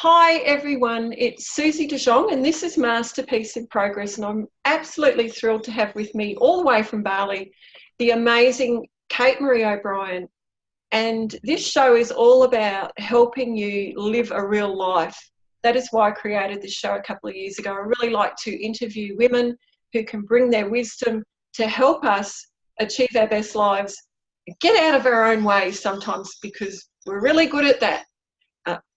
Hi everyone, it's Susie de Jong and this is Masterpiece in Progress, and I'm absolutely thrilled to have with me all the way from Bali the amazing Kate Maree O'Brien. And this show is all about helping you live a real life. That is why I created this show a couple of years ago. I really like to interview women who can bring their wisdom to help us achieve our best lives, get out of our own way sometimes, because we're really good at that,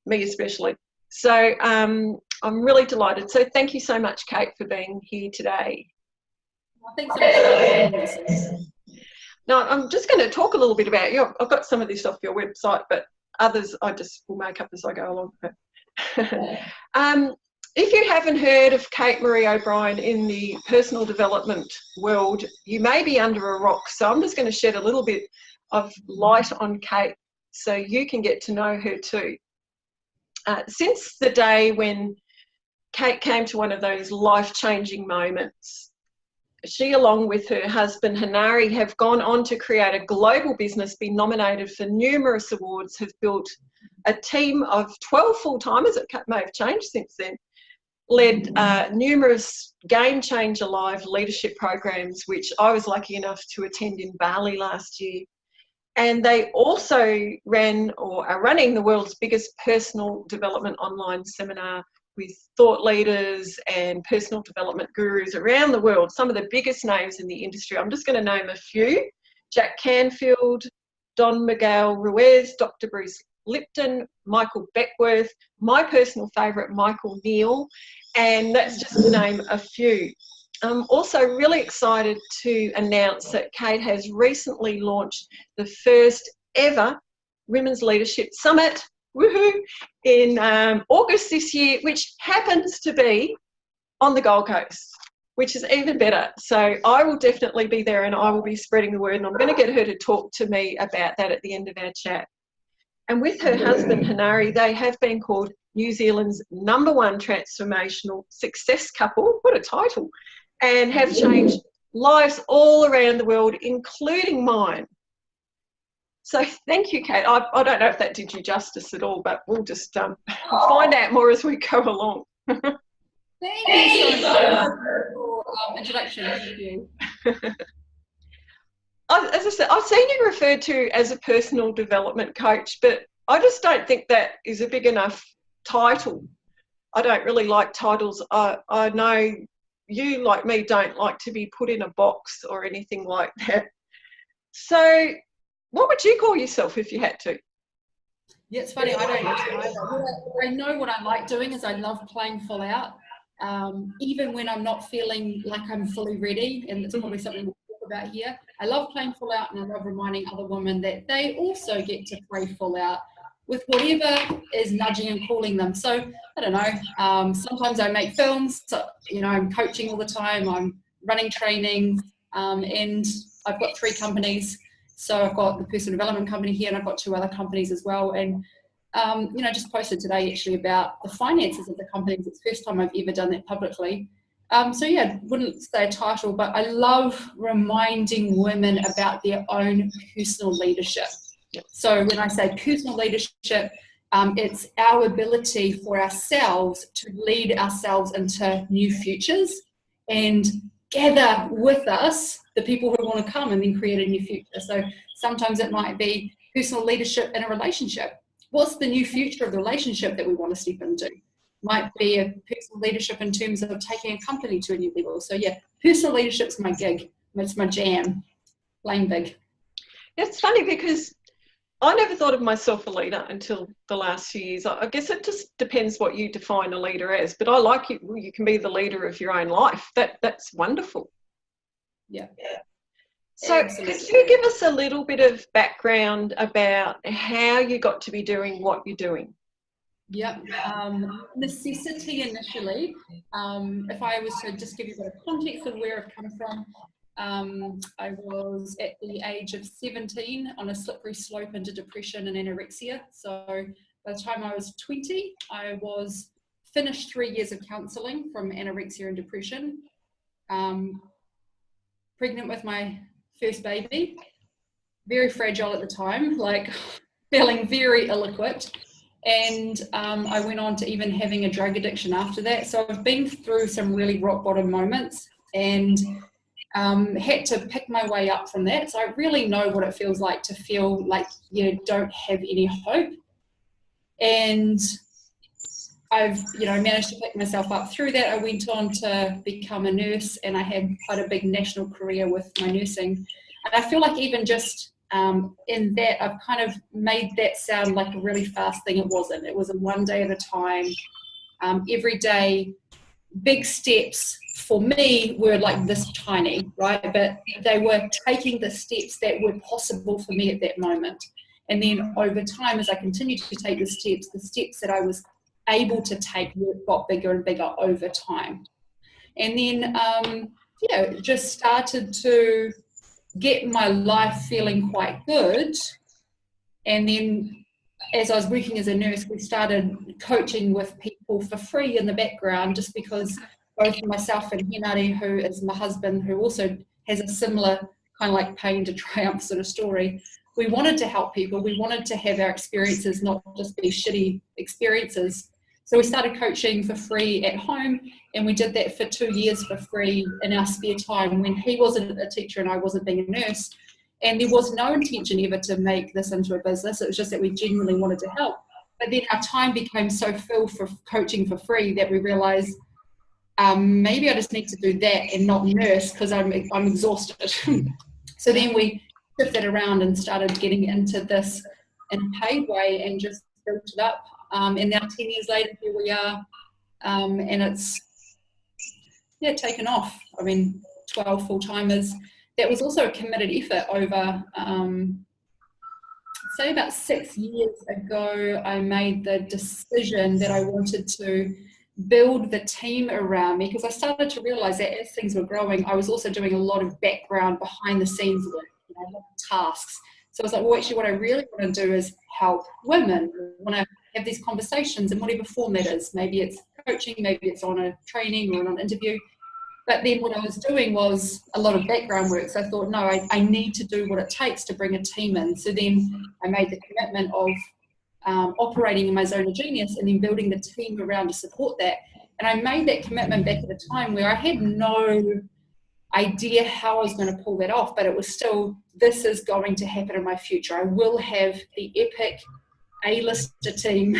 me especially. So I'm really delighted. So thank you so much, Kate, for being here today. Well, thanks so much for having me. Now, I'm just going to talk a little bit about you. I've got some of this off your website, but others I just will make up as I go along. If you haven't heard of Kate Maree O'Brien in the personal development world, you may be under a rock. So I'm just going to shed a little bit of light on Kate so you can get to know her too. Since the day when Kate came to one of those life-changing moments, she, along with her husband Hanari, have gone on to create a global business, been nominated for numerous awards, have built a team of 12 full-timers, it may have changed since then, led numerous Game Changer Live leadership programs, which I was lucky enough to attend in Bali last year. And they also ran or are running the world's biggest personal development online seminar with thought leaders and personal development gurus around the world, some of the biggest names in the industry. I'm just going to name a few: Jack Canfield, Don Miguel Ruiz, Dr. Bruce Lipton, Michael Beckworth, my personal favourite, Michael Neal, and that's just to name a few. I'm also really excited to announce that Kate has recently launched the first ever Women's Leadership Summit, woohoo, in August this year, which happens to be on the Gold Coast, which is even better. So I will definitely be there and I will be spreading the word, and I'm going to get her to talk to me about that at the end of our chat. And with her husband Hanari, they have been called New Zealand's #1 transformational success couple. What a title. And have changed lives all around the world, including mine. So thank you, Kate. I don't know if that did you justice at all, but we'll just find out more as we go along. Thank you so much for introduction. Thank you. As I said, I've seen you referred to as a personal development coach, but I just don't think that is a big enough title. I don't really like titles. I know you, like me, don't like to be put in a box or anything like that. So what would you call yourself if you had to? Yeah, it's funny, I don't either. I know what I like doing is I love playing full out, even when I'm not feeling like I'm fully ready, and it's probably something we'll talk about here. I love playing full out, and I love reminding other women that they also get to play full out with whatever is nudging and calling them. So I don't know, sometimes I make films, so, you know, I'm coaching all the time, I'm running training, and I've got 3 companies. So I've got the personal development company here, and I've got 2 other companies as well. And, you know, just posted today actually about the finances of the companies. It's the first time I've ever done that publicly. So yeah, wouldn't say a title, but I love reminding women about their own personal leadership. So when I say personal leadership, it's our ability for ourselves to lead ourselves into new futures and gather with us the people who want to come and then create a new future. So sometimes it might be personal leadership in a relationship. What's the new future of the relationship that we want to step into? Might be a personal leadership in terms of taking a company to a new level. So yeah, personal leadership's my gig. It's my jam, playing big. It's funny because I never thought of myself a leader until the last few years. I guess it just depends what you define a leader as, but I like you. You can be the leader of your own life. That's wonderful. Yeah. So could you give us a little bit of background about how you got to be doing what you're doing? Yep. Necessity initially. If I was to just give you a bit of context of where I've come from, I was at the age of 17 on a slippery slope into depression and anorexia. So by the time I was 20, I was finished 3 years of counselling from anorexia and depression, pregnant with my first baby, very fragile at the time, like feeling very ill-equipped. And I went on to even having a drug addiction after that. So I've been through some really rock bottom moments, and had to pick my way up from that. So I really know what it feels like to feel like you don't have any hope. And I've, managed to pick myself up through that. I went on to become a nurse, and I had quite a big national career with my nursing. And I feel like even just in that, I've kind of made that sound like a really fast thing. It wasn't. It was a one day at a time, every day. Big steps for me were like this tiny, right? But they were taking the steps that were possible for me at that moment. And then over time, as I continued to take the steps that I was able to take got bigger and bigger over time. And then, just started to get my life feeling quite good. And then as I was working as a nurse, we started coaching with people for free in the background, just because both myself and Hinari, who is my husband, who also has a similar kind of like pain to triumph sort of story, we wanted to help people. We wanted to have our experiences not just be shitty experiences. So we started coaching for free at home, and we did that for 2 years for free in our spare time when he wasn't a teacher and I wasn't being a nurse. And there was no intention ever to make this into a business. It was just that we genuinely wanted to help. But then our time became so full for coaching for free that we realized maybe I just need to do that and not nurse, because I'm exhausted. So then we shifted around and started getting into this in a paid way and just built it up. And now 10 years later, here we are. And it's, taken off. 12 full-timers. That was also a committed effort over, say about 6 years ago, I made the decision that I wanted to build the team around me, because I started to realize that as things were growing, I was also doing a lot of background behind the scenes work, a lot of tasks. So I was like, well, actually what I really want to do is help women. I want to have these conversations in whatever form that is. Maybe it's coaching, maybe it's on a training or on an interview. But then what I was doing was a lot of background work. So I thought, no, I need to do what it takes to bring a team in. So then I made the commitment of operating in my zone of genius and then building the team around to support that. And I made that commitment back at a time where I had no idea how I was going to pull that off, but it was still, this is going to happen in my future. I will have the epic A-lister team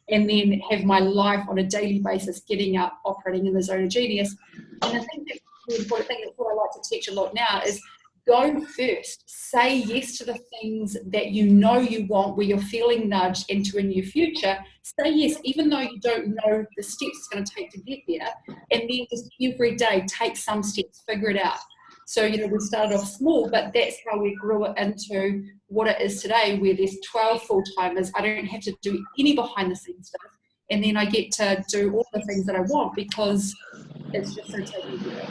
and then have my life on a daily basis getting up, operating in the zone of genius. And I think that's the important thing, that's what I like to teach a lot now, is go first. Say yes to the things that you know you want, where you're feeling nudged into a new future. Say yes, even though you don't know the steps it's going to take to get there. And then just every day, take some steps, figure it out. So, we started off small, but that's how we grew it into what it is today, where there's 12 full-timers. I don't have to do any behind-the-scenes stuff. And then I get to do all the things that I want, because it's just so taken care of.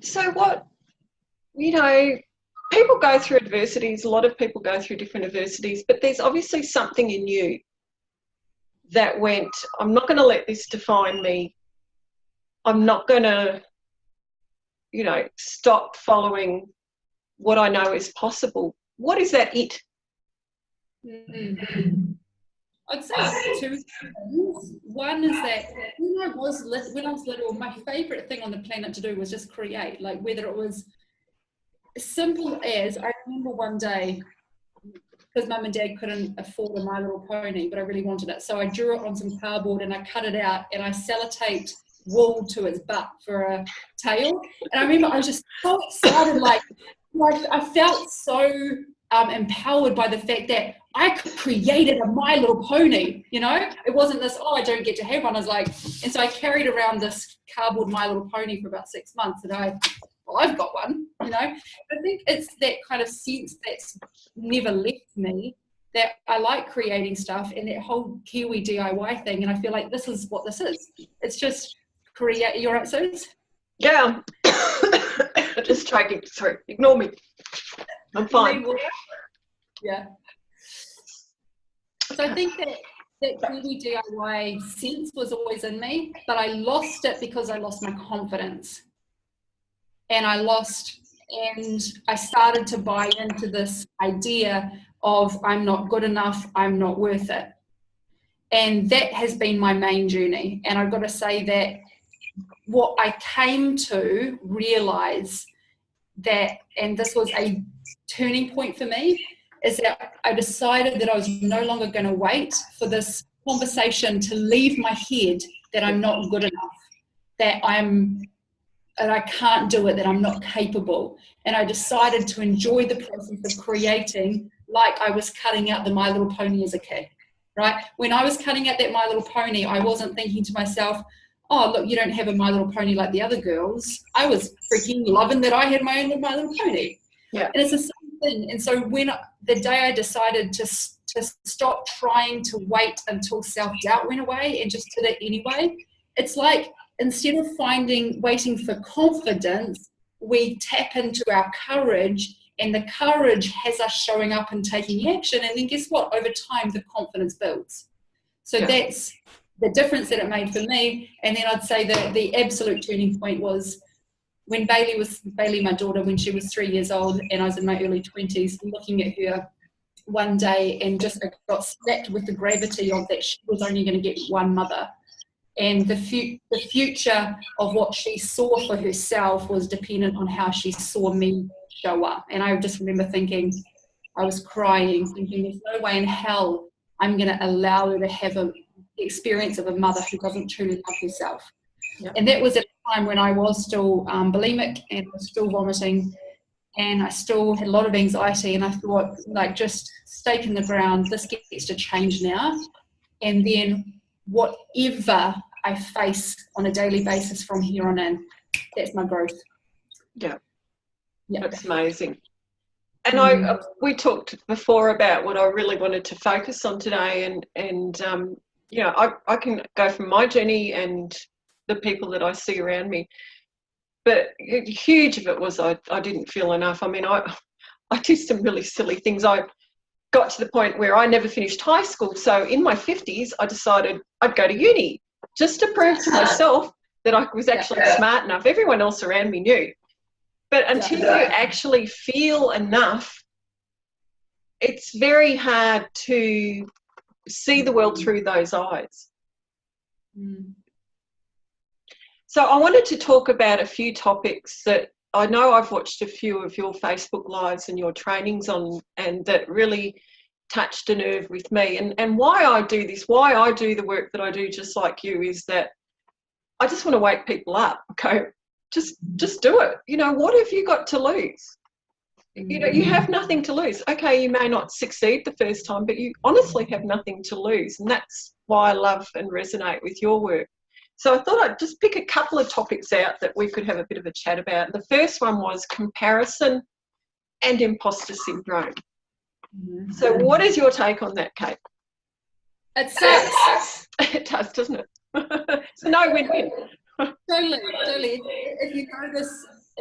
So what, people go through adversities. A lot of people go through different adversities, but there's obviously something in you that went, I'm not going to let this define me. I'm not going to, stop following what I know is possible. What is that it? I'd say two things. One is that when I was little, my favourite thing on the planet to do was just create. Like, whether it was as simple as, I remember one day, because Mum and Dad couldn't afford a My Little Pony, but I really wanted it. So I drew it on some cardboard and I cut it out and I sellotaped wool to its butt for a tail. And I remember I was just so excited, like I felt so empowered by the fact that I created a My Little Pony, It wasn't this, I don't get to have one. I was like, and so I carried around this cardboard My Little Pony for about 6 months, and I've got one, I think it's that kind of sense that's never left me, that I like creating stuff, and that whole Kiwi DIY thing, and I feel like this is what this is. It's just create. You're right, Suze? Yeah. Just taking, sorry, ignore me. I'm fine. Yeah. So I think that Kiwi DIY sense was always in me, but I lost it because I lost my confidence. And I started to buy into this idea of I'm not good enough, I'm not worth it. And that has been my main journey. And I've got to say that what I came to realize that, and this was a turning point for me, is that I decided that I was no longer going to wait for this conversation to leave my head that I'm not good enough, that I can't do it, that I'm not capable. And I decided to enjoy the process of creating like I was cutting out the My Little Pony as a kid, right? When I was cutting out that My Little Pony, I wasn't thinking to myself, oh, look, you don't have a My Little Pony like the other girls. I was freaking loving that I had my own My Little Pony. Yeah. And it's the same thing. And so when the day I decided to stop trying to wait until self-doubt went away and just did it anyway, it's like instead of waiting for confidence, we tap into our courage, and the courage has us showing up and taking action. And then guess what? Over time, the confidence builds. So that's the difference that it made for me. And then I'd say that the absolute turning point was when Bailey, my daughter, when she was 3 years old, and I was in my early 20s, looking at her one day and just got slapped with the gravity of that she was only going to get one mother. And the future of what she saw for herself was dependent on how she saw me show up. And I just remember thinking, I was crying, thinking there's no way in hell I'm going to allow her to have the experience of a mother who doesn't truly love herself. Yep. And that was at a time when I was still bulimic and was still vomiting, and I still had a lot of anxiety, and I thought, like, just stake in the ground, this gets to change now. And then whatever I face on a daily basis from here on in, that's my growth. Yeah. That's amazing. And we talked before about what I really wanted to focus on today, and you know, I can go from my journey and the people that I see around me, but huge of it was I didn't feel enough. I mean, I did some really silly things. I got to the point where I never finished high school, so in my 50s I decided I'd go to uni just to prove to myself that I was actually smart enough. Everyone else around me knew. But until you actually feel enough, it's very hard to see the world through those eyes. Mm. So I wanted to talk about a few topics that I know I've watched a few of your Facebook Lives and your trainings on, and that really touched a nerve with me. And why I do this, why I do the work that I do just like you, is that I just want to wake people up. Okay, just do it. You know, what have you got to lose? You know, you have nothing to lose. Okay, you may not succeed the first time, but you honestly have nothing to lose. And that's why I love and resonate with your work. So I thought I'd just pick a couple of topics out that we could have a bit of a chat about. The first one was comparison and imposter syndrome. Mm-hmm. So what is your take on that, Kate? It sucks. It does, doesn't it? It's a no win-win. Totally. If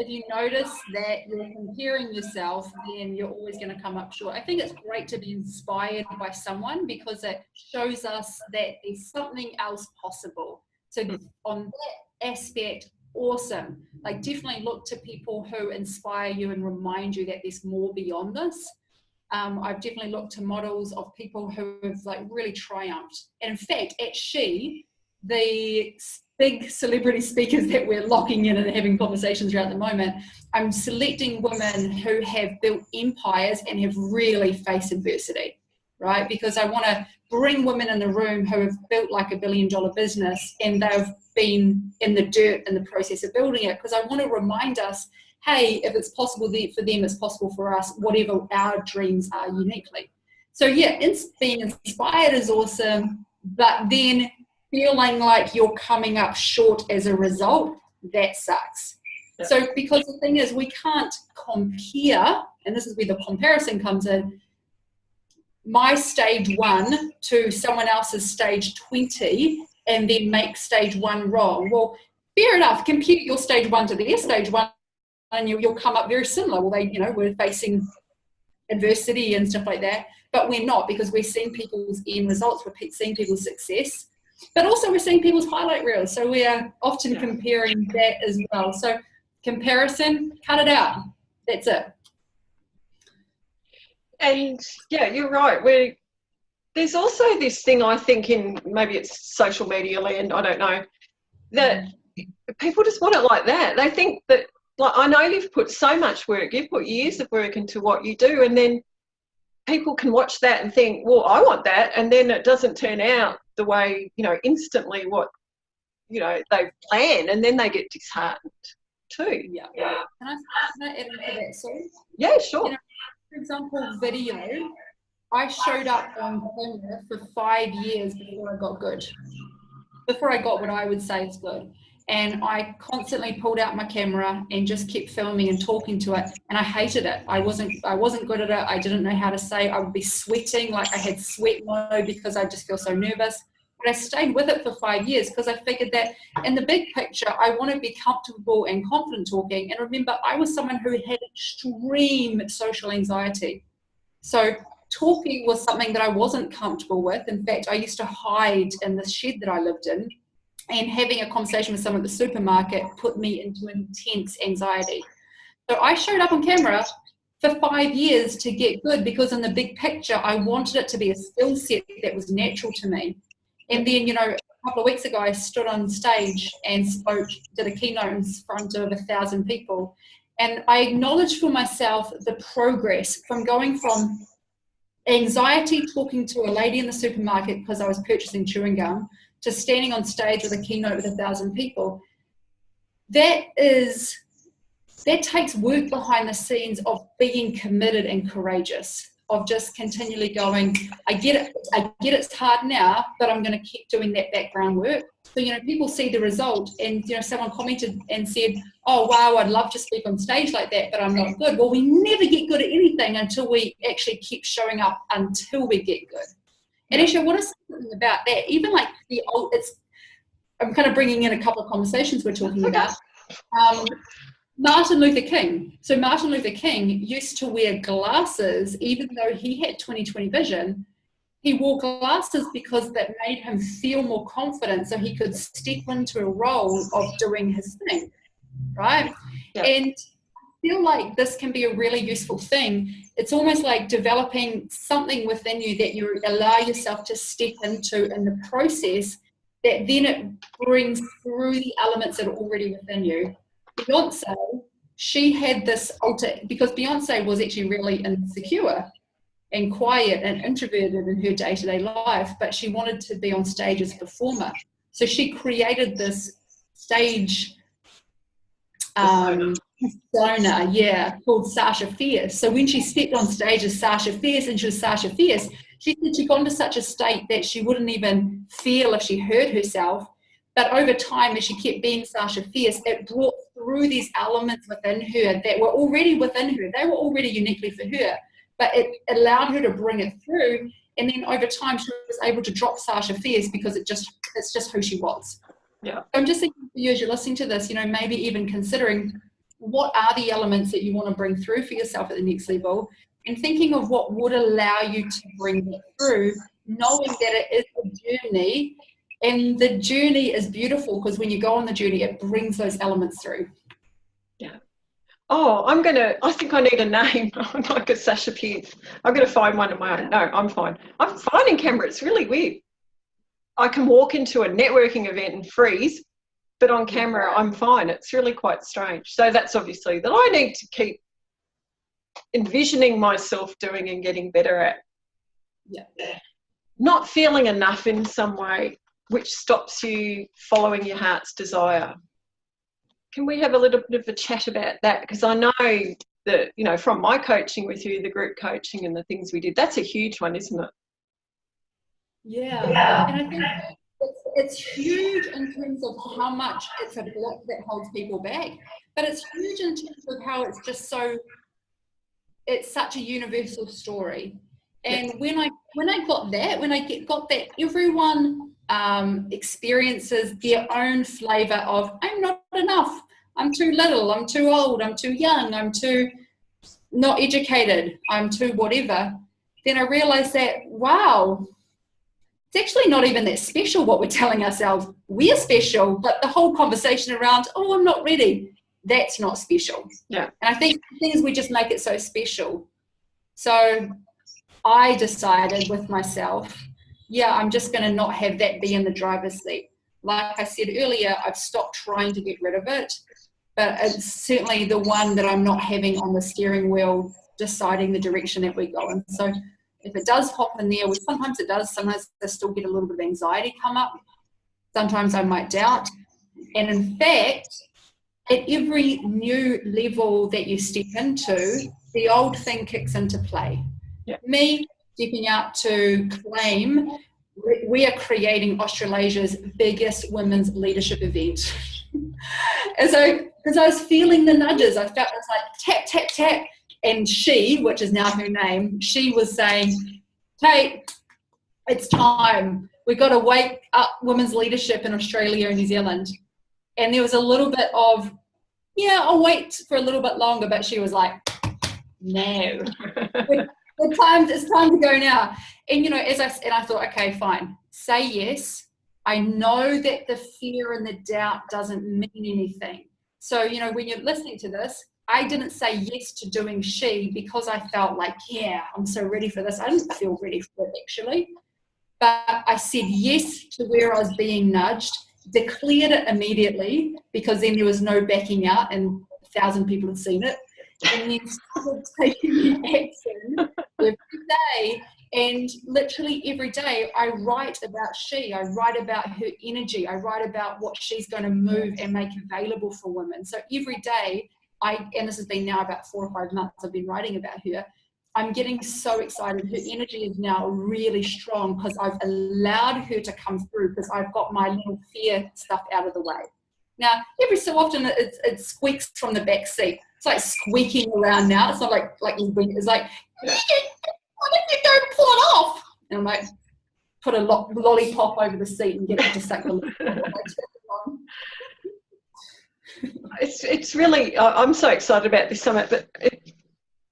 you notice that you're comparing yourself, then you're always going to come up short. I think it's great to be inspired by someone because it shows us that there's something else possible. So on that aspect, awesome. Like, definitely look to people who inspire you and remind you that there's more beyond this. I've definitely looked to models of people who have like really triumphed. And in fact, at She, the big celebrity speakers that we're locking in and having conversations around at the moment, I'm selecting women who have built empires and have really faced adversity, right? Because I want to bring women in the room who have built like $1 billion business and they've been in the dirt in the process of building it, because I want to remind us, hey, if it's possible for them, it's possible for us, whatever our dreams are uniquely. So yeah, being inspired is awesome, but then feeling like you're coming up short as a result, that sucks. Yeah. So because the thing is, we can't compare, and this is where the comparison comes in, my stage 1 to someone else's stage 20 and then make stage 1 wrong. Well, fair enough, compute your stage 1 to their stage 1 and you'll come up very similar. Well, they, we're facing adversity and stuff like that, but we're not, because we're seeing people's end results, we're seeing people's success, but also we're seeing people's highlight reels. So we are often comparing that as well. So comparison, cut it out. That's it. And yeah, you're right. There's also this thing, I think, in maybe it's social media land, I don't know, that people just want it like that. They think that, like, I know you've put so much work, you've put years of work into what you do, and then people can watch that and think, well, I want that, and then it doesn't turn out the way, instantly what, they plan, and then they get disheartened too. Yeah. Can I add into that, Sue? Yeah, sure. For example, video. I showed up on camera for 5 years before I got good. Before I got what I would say is good. And I constantly pulled out my camera and just kept filming and talking to it. And I hated it. I wasn't good at it. I didn't know how to say. I would be sweating, like I had sweat mode because I just feel so nervous. But I stayed with it for 5 years because I figured that in the big picture, I want to be comfortable and confident talking. And remember, I was someone who had extreme social anxiety. So talking was something that I wasn't comfortable with. In fact, I used to hide in the shed that I lived in, and having a conversation with someone at the supermarket put me into intense anxiety. So I showed up on camera for 5 years to get good because in the big picture, I wanted it to be a skill set that was natural to me. And then, a couple of weeks ago, I stood on stage and did a keynote in front of 1,000 people. And I acknowledged for myself the progress from going from anxiety talking to a lady in the supermarket because I was purchasing chewing gum to standing on stage with a keynote with 1,000 people. That takes work behind the scenes of being committed and courageous, of just continually going, I get it's hard now, but I'm going to keep doing that background work. So, people see the result, and, someone commented and said, oh, wow, I'd love to speak on stage like that, but I'm not good. Well, we never get good at anything until we actually keep showing up until we get good. And actually, I want to say something about that. Even like I'm kind of bringing in a couple of conversations we're talking about. Martin Luther King. So Martin Luther King used to wear glasses, even though he had 20/20 vision. He wore glasses because that made him feel more confident so he could step into a role of doing his thing, right? Yeah. And I feel like this can be a really useful thing. It's almost like developing something within you that you allow yourself to step into in the process, that then it brings through the elements that are already within you. Beyonce, she had this because Beyonce was actually really insecure and quiet and introverted in her day-to-day life, but she wanted to be on stage as a performer. So she created this stage persona, called Sasha Fierce. So when she stepped on stage as Sasha Fierce and she was Sasha Fierce, she said she got into such a state that she wouldn't even feel if she heard herself. But over time, as she kept being Sasha Fierce, it brought through these elements within her that were already within her. They were already uniquely for her, but it allowed her to bring it through. And then over time, she was able to drop Sasha Fierce because it's just who she was. Yeah. I'm just thinking for you as you're listening to this, maybe even considering what are the elements that you want to bring through for yourself at the next level, and thinking of what would allow you to bring it through, knowing that it is a journey. And the journey is beautiful because when you go on the journey, it brings those elements through. Yeah. Oh, I think I need a name. I'm like a Sasha Fierce. I'm going to find one of my own. No, I'm fine. I'm fine in camera. It's really weird. I can walk into a networking event and freeze, but on camera, I'm fine. It's really quite strange. So that's obviously that I need to keep envisioning myself doing and getting better at. Yeah. Not feeling enough in some way, which stops you following your heart's desire. Can we have a little bit of a chat about that? Because I know that, from my coaching with you, the group coaching and the things we did, that's a huge one, isn't it? Yeah. And I think it's huge in terms of how much it's a block that holds people back, but it's huge in terms of how it's just it's such a universal story. And when I got that, everyone experiences their own flavor of, I'm not enough, I'm too little, I'm too old, I'm too young, I'm too not educated, I'm too whatever. Then I realized that, wow, it's actually not even that special what we're telling ourselves. We're special, but the whole conversation around, oh, I'm not ready, that's not special. Yeah. And I think the thing is we just make it so special. So I decided with myself, yeah, I'm just going to not have that be in the driver's seat. Like I said earlier, I've stopped trying to get rid of it, but it's certainly the one that I'm not having on the steering wheel, deciding the direction that we go in. So if it does hop in there, which sometimes it does, sometimes I still get a little bit of anxiety come up. Sometimes I might doubt. And in fact, at every new level that you step into, the old thing kicks into play. Yeah. Me stepping out to claim we are creating Australasia's biggest women's leadership event. And so, because I was feeling the nudges, I felt it's like tap, tap, tap. And she, which is now her name, she was saying, Kate, it's time. We've got to wake up women's leadership in Australia and New Zealand. And there was a little bit of, yeah, I'll wait for a little bit longer, but she was like, no. It's time to go now. And you know, I thought, okay, fine, say yes. I know that the fear and the doubt doesn't mean anything. So, you know, when you're listening to this, I didn't say yes to doing she because I felt like, yeah, I'm so ready for this. I didn't feel ready for it actually. But I said yes to where I was being nudged, declared it immediately because then there was no backing out and 1,000 people had seen it. And then started taking the action every day. And literally every day I write about she, I write about her energy, I write about what she's going to move and make available for women. So every day and this has been now about 4 or 5 months I've been writing about her, I'm getting so excited. Her energy is now really strong because I've allowed her to come through because I've got my little fear stuff out of the way. Now, every so often it squeaks from the back seat. It's like squeaking around now. It's not like it's like, what if you don't pull it off? And I'm like, put a lollipop over the seat and get it to suck the lollipop. It's really, I'm so excited about this summit, but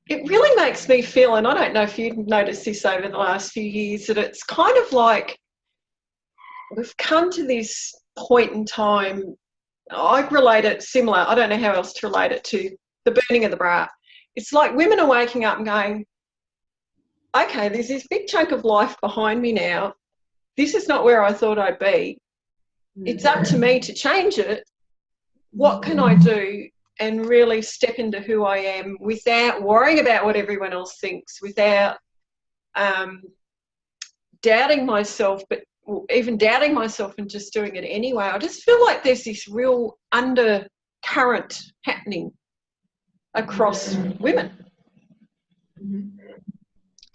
it really makes me feel, and I don't know if you've noticed this over the last few years, that it's kind of like we've come to this point in time. I relate it similar. I don't know how else to relate it to the burning of the bra. It's like women are waking up and going, okay, there's this big chunk of life behind me now. This is not where I thought I'd be. It's up to me to change it. What can I do and really step into who I am without worrying about what everyone else thinks, without doubting myself, but even doubting myself and just doing it anyway. I just feel like there's this real undercurrent happening across women. Mm-hmm.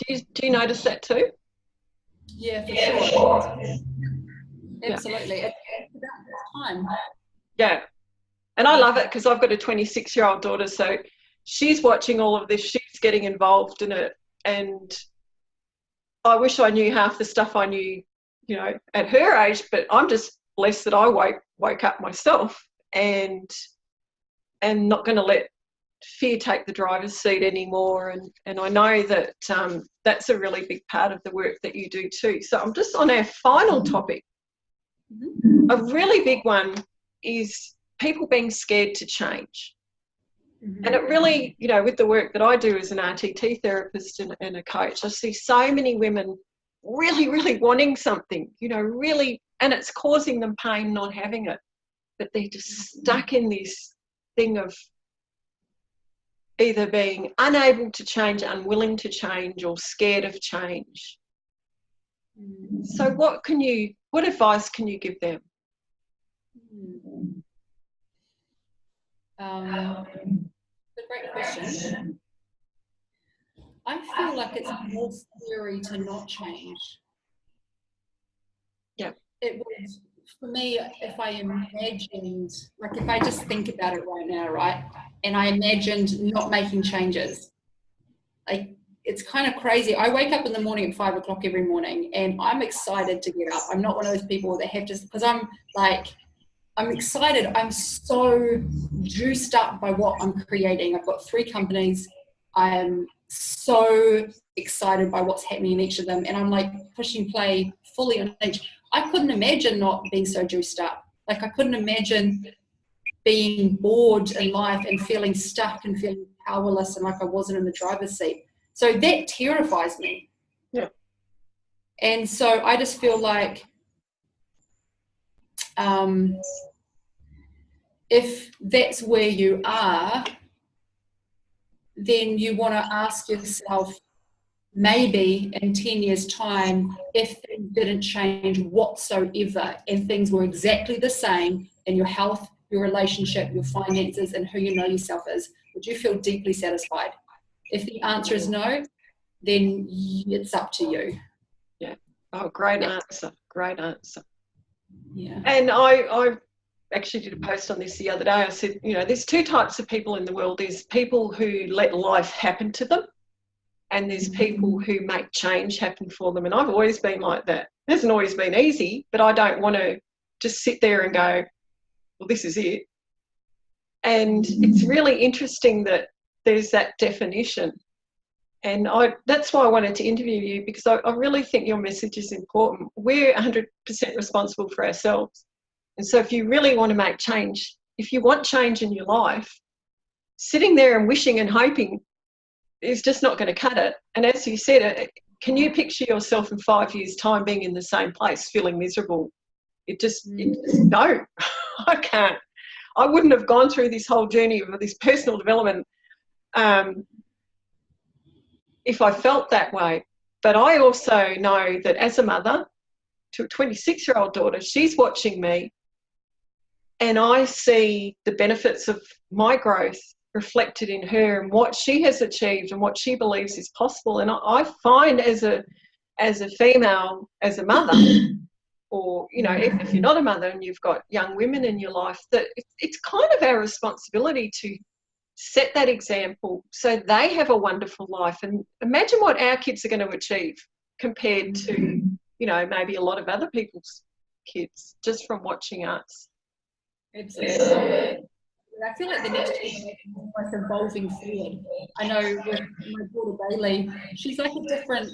Do you notice that too? Yeah, for sure. Absolutely. Yeah. It's about time. Yeah. And I love it because I've got a 26-year-old daughter, so she's watching all of this, she's getting involved in it, and I wish I knew half the stuff I knew, you know, at her age, but I'm just blessed that I woke up myself and not going to let fear take the driver's seat anymore, and I know that that's a really big part of the work that you do too. So I'm just on our final topic. A really big one is people being scared to change. Mm-hmm. And it really, you know, with the work that I do as an RTT therapist and a coach, I see so many women really, really wanting something, you know, really, and it's causing them pain not having it, but they're just stuck in this thing of either being unable to change, unwilling to change, or scared of change. Mm-hmm. So what advice can you give them? A great question. I feel like it's more scary to not change. Yeah. It would, for me, if I imagined, like if I just think about it right now, right, and I imagined not making changes, like it's kind of crazy. I wake up in the morning at 5 o'clock every morning and I'm excited to get up. I'm not one of those people that have just, because I'm excited. I'm so juiced up by what I'm creating. I've got 3 companies. I'm so excited by what's happening in each of them. And I'm like pushing play fully on each. I couldn't imagine not being so juiced up. Like I couldn't imagine being bored in life and feeling stuck and feeling powerless and like I wasn't in the driver's seat. So that terrifies me. And so I just feel like if that's where you are, then you want to ask yourself, maybe in 10 years' time, if things didn't change whatsoever and things were exactly the same in your health, your relationship, your finances, and who you know yourself is, would you feel deeply satisfied? If the answer is no, then it's up to you. Yeah. Oh, great answer. Great answer. Yeah. And I actually did a post on this the other day. I said, you know, there's two types of people in the world. There's people who let life happen to them, and there's people who make change happen for them. And I've always been like that. It hasn't always been easy, but I don't want to just sit there and go, well, this is it. And it's really interesting that there's that definition. And that's why I wanted to interview you, because I really think your message is important. We're 100% responsible for ourselves. And so if you really want to make change, if you want change in your life, sitting there and wishing and hoping is just not going to cut it. And as you said, can you picture yourself in 5 years' time being in the same place, feeling miserable? No, I can't. I wouldn't have gone through this whole journey of this personal development if I felt that way. But I also know that as a mother to a 26-year-old daughter, she's watching me, and I see the benefits of my growth reflected in her and what she has achieved and what she believes is possible. And I find as a female, as a mother, or, you know, even if you're not a mother and you've got young women in your life, that it's kind of our responsibility to set that example so they have a wonderful life. And imagine what our kids are going to achieve compared to, you know, maybe a lot of other people's kids just from watching us. Absolutely. I feel like the next generation is almost evolving forward. I know with my daughter Bailey, she's like a different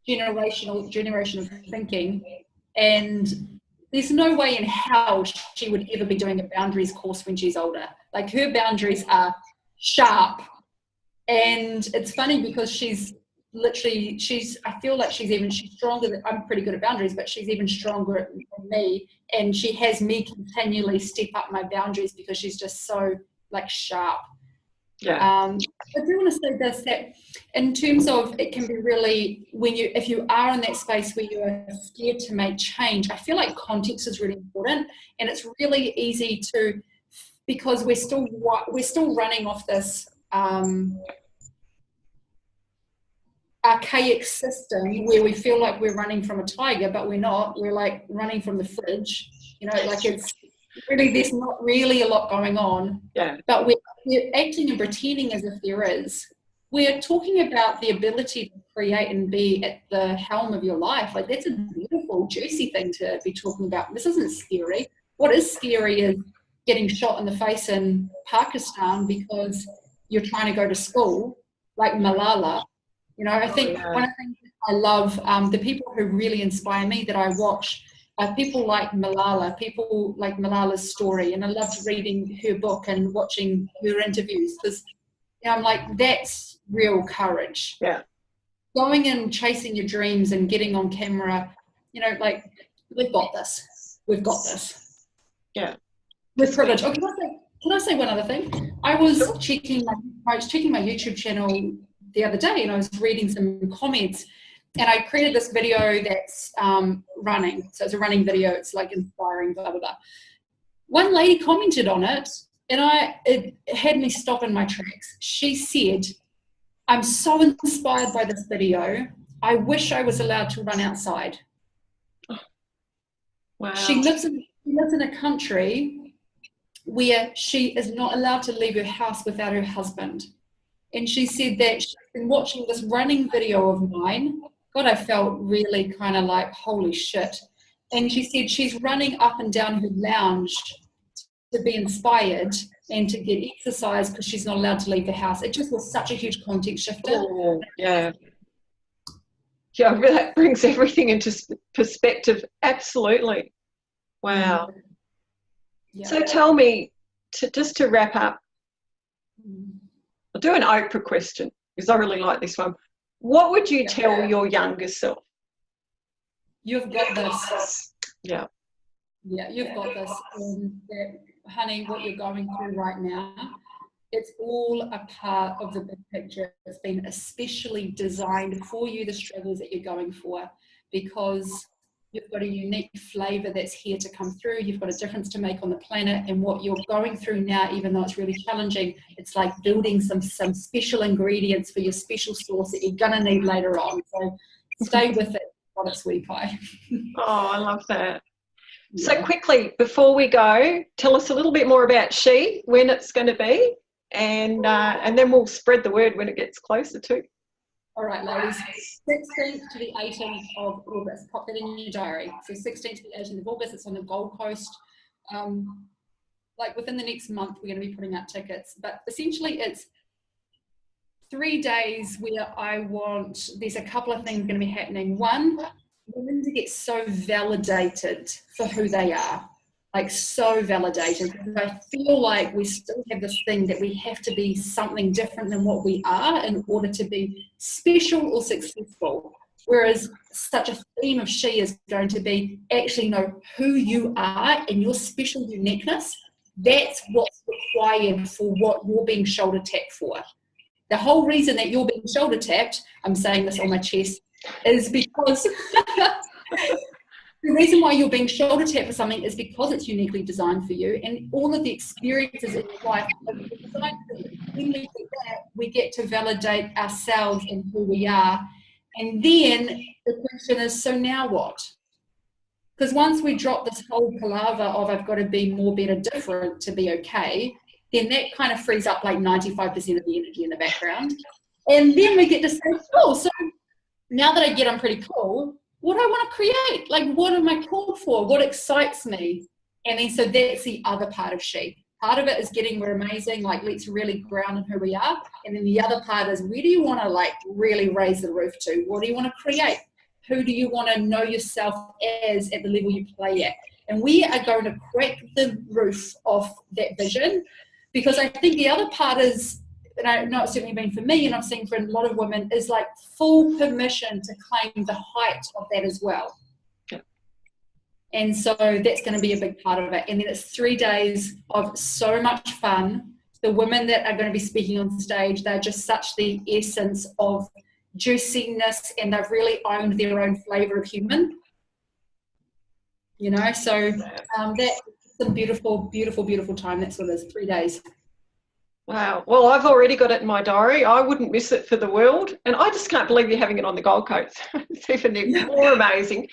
generation of thinking, and there's no way in hell she would ever be doing a boundaries course when she's older. Like, her boundaries are sharp, and it's funny because she's I feel like she's stronger than, I'm pretty good at boundaries, but she's even stronger than me, and she has me continually step up my boundaries because she's just so like sharp. Yeah. I do want to say this, that in terms of, it can be really, if you are in that space where you are scared to make change, I feel like context is really important, and it's really easy to, because we're still running off this archaic system where we feel like we're running from a tiger, but we're not. We're like running from the fridge, you know, like it's really, there's not really a lot going on. Yeah. But we're acting and pretending as if there is. We're talking about the ability to create and be at the helm of your life. Like, that's a beautiful, juicy thing to be talking about. This isn't scary. What is scary is getting shot in the face in Pakistan because you're trying to go to school, like Malala. You know, I think one of the things I love, the people who really inspire me that I watch are people like Malala, people like Malala's story. And I loved reading her book and watching her interviews, because, you know, I'm like, that's real courage. Yeah. Going and chasing your dreams and getting on camera, you know, like, we've got this. We've got this. Yeah. We're privileged. Oh, can I say one other thing? I was checking my YouTube channel the other day, and I was reading some comments, and I created this video that's running. So it's a running video. It's like inspiring, blah, blah, blah. One lady commented on it, and it had me stop in my tracks. She said, "I'm so inspired by this video. I wish I was allowed to run outside." Wow. She lives in a country where she is not allowed to leave her house without her husband. And she said that she's been watching this running video of mine. God, I felt really kind of like, holy shit. And she said she's running up and down her lounge to be inspired and to get exercise because she's not allowed to leave the house. It just was such a huge context shifter. Oh, yeah. Yeah, that brings everything into perspective. Absolutely. Wow. Yeah. So tell me, just to wrap up, I'll do an Oprah question because I really like this one. What would you tell your younger self? You've got this. Yeah. Yeah, you've got this. And honey, what you're going through right now, it's all a part of the big picture. It's been especially designed for you, the struggles that you're going for, because you've got a unique flavor that's here to come through. You've got a difference to make on the planet, and what you're going through now, even though it's really challenging, it's like building some special ingredients for your special sauce that you're gonna need later on. So stay with it, on a sweet pie. Oh, I love that. Yeah. So quickly, before we go, tell us a little bit more about She, when it's going to be, and then we'll spread the word when it gets closer too. All right, ladies, 16th to the 18th of August. Pop that in your diary. So 16th to the 18th of August, it's on the Gold Coast. Like within the next month, we're going to be putting out tickets. But essentially, it's 3 days where there's a couple of things going to be happening. One, women to get so validated for who they are. Like so validated. I feel like we still have this thing that we have to be something different than what we are in order to be special or successful. Whereas such a theme of She is going to be actually know who you are and your special uniqueness. That's what's required for what you're being shoulder tapped for. The whole reason that you're being shoulder tapped, I'm saying this on my chest, is because the reason why you're being shoulder tapped for something is because it's uniquely designed for you, and all of the experiences in your life are designed for you. When we do that, we get to validate ourselves and who we are. And then the question is, so now what? Because once we drop this whole palaver of I've got to be more, better, different to be okay, then that kind of frees up like 95% of the energy in the background. And then we get to say, oh, so now that I get I'm pretty cool, what do I want to create? Like, what am I called for? What excites me? And then, so that's the other part of She. Part of it is getting we're amazing, like, let's really ground in who we are. And then the other part is, where do you want to, like, really raise the roof to? What do you want to create? Who do you want to know yourself as at the level you play at? And we are going to crack the roof of that vision, because I think the other part is, and I know it's certainly been for me, and I've seen for a lot of women, is like full permission to claim the height of that as well. Yeah. And so that's going to be a big part of it. And then it's 3 days of so much fun. The women that are going to be speaking on stage, they're just such the essence of juiciness, and they've really owned their own flavor of human. You know, so that's a beautiful, beautiful, beautiful time. That's what it is, 3 days. Wow. Well, I've already got it in my diary. I wouldn't miss it for the world. And I just can't believe you're having it on the Gold Coast. It's even more amazing.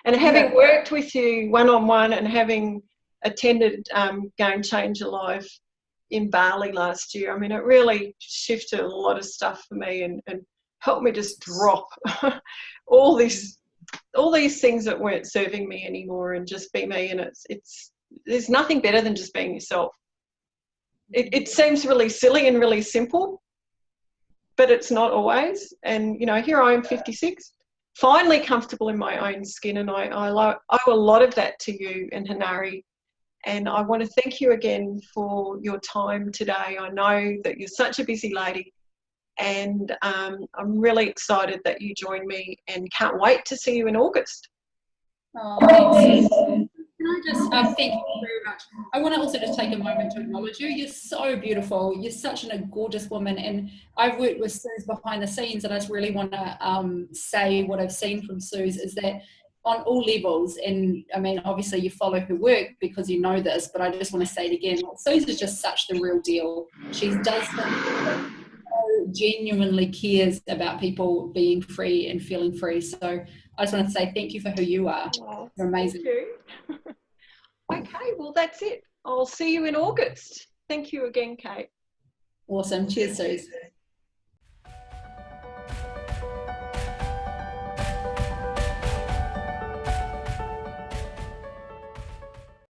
And having worked with you one-on-one and having attended Game Changer Live in Bali last year, I mean, it really shifted a lot of stuff for me and helped me just drop all these things that weren't serving me anymore and just be me. And there's nothing better than just being yourself. It seems really silly and really simple, but it's not always. And, you know, here I am, 56, finally comfortable in my own skin, and I owe a lot of that to you and Hanari. And I want to thank you again for your time today. I know that you're such a busy lady, and I'm really excited that you joined me and can't wait to see you in August. Oh, thanks. Can I just thank you very much. I want to also just take a moment to acknowledge you. You're so beautiful. You're such a gorgeous woman. And I've worked with Suze behind the scenes, and I just really want to say what I've seen from Suze is that on all levels, and I mean, obviously you follow her work because you know this, but I just want to say it again. Suze is just such the real deal. She does things genuinely cares about people being free and feeling free. So I just want to say thank you for who you are. Oh, you're amazing. Thank you. Okay, well, that's it. I'll see you in August. Thank you again, Kate. Awesome. Cheers, Suze.